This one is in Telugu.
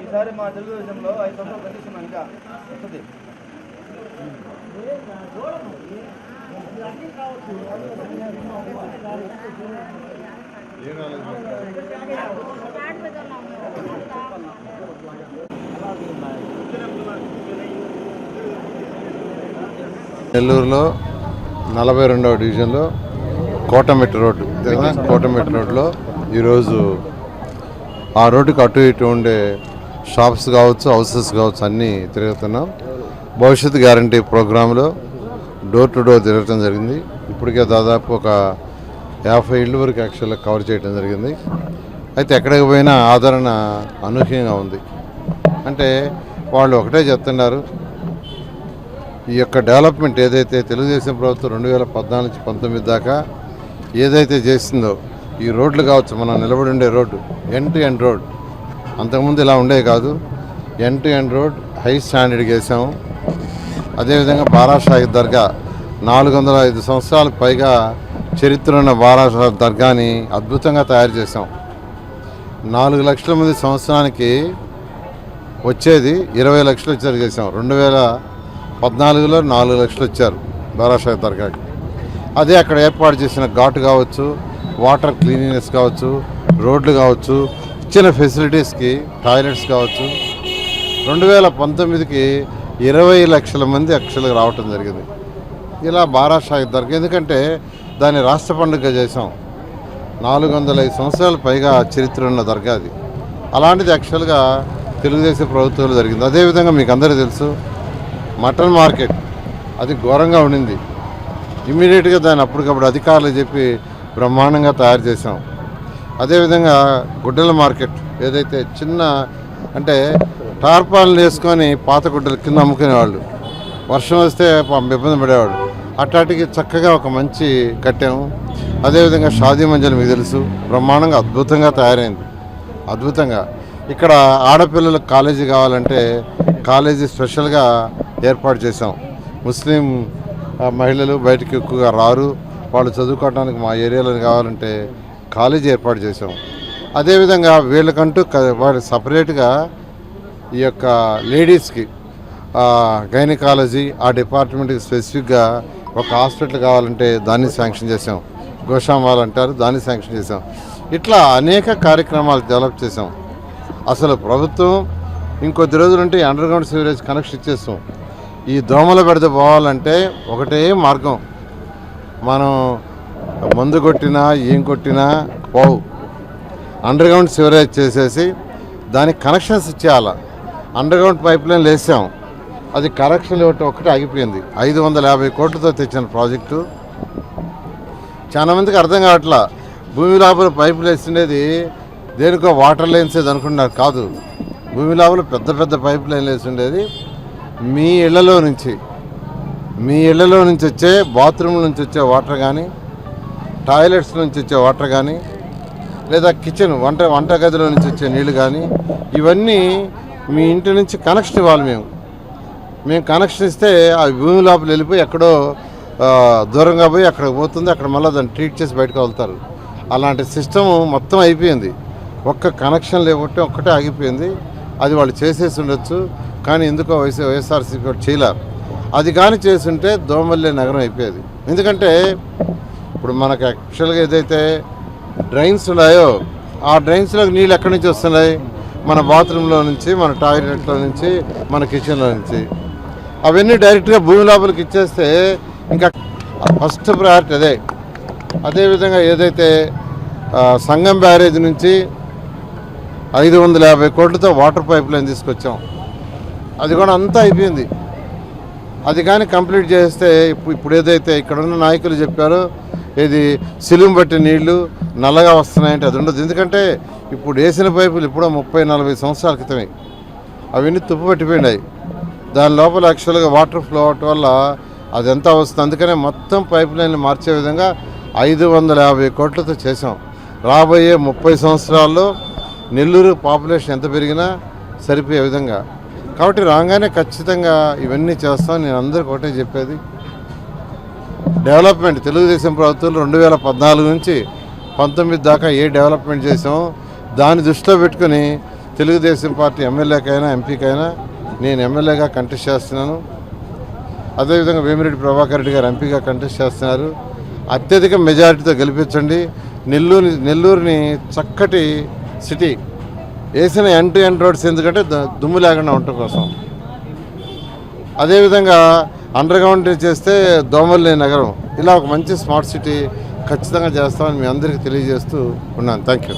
ఈసారి మా తెలుగుదేశంలో 5 సంవత్సరాలు కనిపిస్తున్నాం ఇంకా వస్తుంది. నెల్లూరులో 42వ డివిజన్లో కోటమెట్టు రోడ్డు, కోటమెట్టు రోడ్లో ఈరోజు ఆ రోడ్డుకి అటు ఇటు ఉండే షాప్స్ కావచ్చు, హౌసెస్ కావచ్చు, అన్నీ తిరుగుతున్నాం. భవిష్యత్తు గ్యారంటీ ప్రోగ్రాంలో డోర్ టు డోర్ తిరగటం జరిగింది. ఇప్పటికే దాదాపు ఒక 50 ఇళ్ళు వరకు యాక్చువల్గా కవర్ చేయడం జరిగింది. అయితే ఎక్కడికి పోయినా ఆదరణ అనూహ్యంగా ఉంది. అంటే వాళ్ళు ఒకటే చెప్తున్నారు, ఈ యొక్క డెవలప్మెంట్ ఏదైతే తెలుగుదేశం ప్రభుత్వం 2014 నుంచి 19 దాకా ఏదైతే చేసిందో, ఈ రోడ్లు కావచ్చు, మనం నిలబడి ఉండే road end to end road, అంతకుముందు ఇలా ఉండేవి కాదు. End to end road high స్టాండర్డ్కి వేసాము. అదేవిధంగా బారాషాహి దర్గా 405 సంవత్సరాలకు పైగా చరిత్ర ఉన్న బారాషాహి దర్గాని అద్భుతంగా తయారు చేసాం. 4 లక్షల మంది సంవత్సరానికి వచ్చేది 20 లక్షలు వచ్చారు చేసాం. 2014లో 4 లక్షలు వచ్చారు బారాషాహి దర్గాకి. అదే అక్కడ ఏర్పాటు చేసిన ఘాటు కావచ్చు, వాటర్ క్లీనినెస్ కావచ్చు, రోడ్లు కావచ్చు, ఇచ్చిన ఫెసిలిటీస్కి టాయిలెట్స్ కావచ్చు, 2019కి 20 లక్షల మంది యాక్చువల్గా రావటం జరిగింది. ఇలా బారాషాహి దర్గా, ఎందుకంటే దాన్ని రాష్ట్ర పండుగ చేసాం. 405 సంవత్సరాల పైగా చరిత్ర ఉన్న దర్గా అది. అలాంటిది యాక్చువల్గా తెలుగుదేశం ప్రభుత్వంలో జరిగింది. అదేవిధంగా మీకు అందరికీ తెలుసు, మటన్ మార్కెట్ అది ఘోరంగా ఉండింది. ఇమ్మీడియట్గా దాన్ని అప్పటికప్పుడు అధికారులు చెప్పి బ్రహ్మాండంగా తయారు చేసాం. అదేవిధంగా గుడ్డల మార్కెట్ ఏదైతే చిన్న, అంటే టార్పాలను వేసుకొని పాత గుడ్డలు కింద అమ్ముకునేవాళ్ళు, వర్షం వస్తే ఇబ్బంది పడేవాడు, అట్లాంటికి చక్కగా ఒక మంచి కట్టాము. అదేవిధంగా షాదీ మంజలు మీకు తెలుసు, బ్రహ్మాండంగా అద్భుతంగా తయారైంది. అద్భుతంగా ఇక్కడ ఆడపిల్లలకు కాలేజీ కావాలంటే కాలేజీ స్పెషల్గా ఏర్పాటు చేసాం. ముస్లిం మహిళలు బయటకు ఎక్కువగా రారు, వాళ్ళు చదువుకోవడానికి మా ఏరియాలో కావాలంటే కాలేజీ ఏర్పాటు చేసాం. అదేవిధంగా వీళ్ళకంటూ వారి సపరేట్గా ఈ యొక్క లేడీస్కి గైనకాలజీ ఆ డిపార్ట్మెంట్కి స్పెసిఫిక్గా ఒక హాస్పిటల్ కావాలంటే దాన్ని శాంక్షన్ చేసాం. గోషామాల్ అంటారు, దాన్ని శాంక్షన్ చేసాం. ఇట్లా అనేక కార్యక్రమాలు డెవలప్ చేసాం. అసలు ప్రభుత్వం ఇంకొద్ది రోజులుంటే అండర్గ్రౌండ్ సివరేజ్ కనెక్షన్ ఇచ్చేస్తాం. ఈ దోమల బెడద పోవాలంటే ఒకటే మార్గం, మనం మందు కొట్టినా ఏం కొట్టినా పోవు, అండర్గ్రౌండ్ సివరేజ్ చేసేసి దానికి కనెక్షన్స్ ఇచ్చేయాల. అండర్గ్రౌండ్ పైప్ లైన్లు వేసాం, అది కనెక్షన్ ఇవ్వటం ఒక్కటే ఆగిపోయింది. 550 కోట్లతో తెచ్చిన ప్రాజెక్టు. చాలా మందికి అర్థం కావట్లా, భూమి లోపల పైపులు వేసిండేది దేనికో వాటర్ లైన్స్ ఏది అనుకుంటున్నారు, కాదు. భూమి లోపల పెద్ద పెద్ద పైప్ లైన్లు వేసి ఉండేది మీ ఇళ్లలో నుంచి వచ్చే బాత్రూమ్ నుంచి వచ్చే వాటర్ కానీ, టాయిలెట్స్ నుంచి వచ్చే వాటర్ కానీ, లేదా కిచెన్ వంటగదిలో నుంచి వచ్చే నీళ్ళు కానీ, ఇవన్నీ మీ ఇంటి నుంచి కనెక్షన్ ఇవ్వాలి. మేము కనెక్షన్ ఇస్తే ఆ భూమి లోపల వెళ్ళిపోయి ఎక్కడో దూరంగా పోయి అక్కడికి పోతుంది, అక్కడ మళ్ళీ దాన్ని ట్రీట్ చేసి బయటకు వెళ్తారు. అలాంటి సిస్టమ్ మొత్తం అయిపోయింది. ఒక్క కనెక్షన్ లేకపోతే ఒక్కటే ఆగిపోయింది. అది వాళ్ళు చేసేసి ఉండొచ్చు, కానీ ఎందుకో వైఎస్ఆర్సీపీ కూడా చేయలేరు. అది కానీ చేస్తుంటే దోమల్లే నగరం అయిపోయేది. ఎందుకంటే ఇప్పుడు మనకు యాక్చువల్గా ఏదైతే డ్రైన్స్ ఉన్నాయో ఆ డ్రైన్స్లోకి నీళ్ళు ఎక్కడి నుంచి వస్తున్నాయి, మన బాత్రూంలో నుంచి, మన టాయిలెట్లో నుంచి, మన కిచెన్లో నుంచి. అవన్నీ డైరెక్ట్గా భూమి లోపలికి ఇచ్చేస్తే ఇంకా ఫస్ట్ ప్రయారిటీ అదే. అదేవిధంగా ఏదైతే సంగం బ్యారేజ్ నుంచి 550 కోట్లతో వాటర్ పైప్ లైన్ తీసుకొచ్చాం, అది కూడా అంతా అయిపోయింది. అది కానీ కంప్లీట్ చేస్తే ఇప్పుడు ఏదైతే ఇక్కడ ఉన్న నాయకులు చెప్పారో, ఇది సిలుం బట్టి నీళ్లు నల్లగా వస్తున్నాయంటే అది ఉండదు. ఎందుకంటే ఇప్పుడు వేసిన పైపులు ఇప్పుడు 30-40 సంవత్సరాల క్రితమే అవన్నీ తుప్పు పట్టిపోయినాయి. దాని లోపల యాక్చువల్గా వాటర్ ఫ్లో అవటం వల్ల అది ఎంత వస్తుంది. అందుకనే మొత్తం పైప్ లైన్లు మార్చే విధంగా 550 కోట్లతో చేసాం. రాబోయే 30 సంవత్సరాల్లో నెల్లూరు పాపులేషన్ ఎంత పెరిగినా సరిపోయే విధంగా. కాబట్టి రాగానే ఖచ్చితంగా ఇవన్నీ చేస్తాం. నేను అందరికీ ఒకటే చెప్పేది, డెవలప్మెంట్ తెలుగుదేశం ప్రభుత్వం 2014 నుంచి 19 దాకా ఏ డెవలప్మెంట్ చేసామో దాన్ని దృష్టిలో పెట్టుకుని తెలుగుదేశం పార్టీ ఎమ్మెల్యేకైనా ఎంపీకైనా, నేను ఎమ్మెల్యేగా కంటెస్ట్ చేస్తున్నాను, అదేవిధంగా వేమిరెడ్డి ప్రభాకర్ రెడ్డి గారు ఎంపీగా కంటెస్ట్ చేస్తున్నారు. అత్యధిక మెజారిటీతో గెలిపించండి. నెల్లూరుని చక్కటి సిటీ వేసిన ఎండ్ టు ఎండ్ రోడ్స్, ఎందుకంటే దుమ్ము లేకుండా ఉండటం కోసం. అదేవిధంగా అండర్ గ్రౌండ్ చేస్తే దోమలు లేని నగరం, ఇలా ఒక మంచి స్మార్ట్ సిటీ ఖచ్చితంగా చేస్తామని మీ అందరికీ తెలియజేస్తూ ఉన్నాను. Thank you.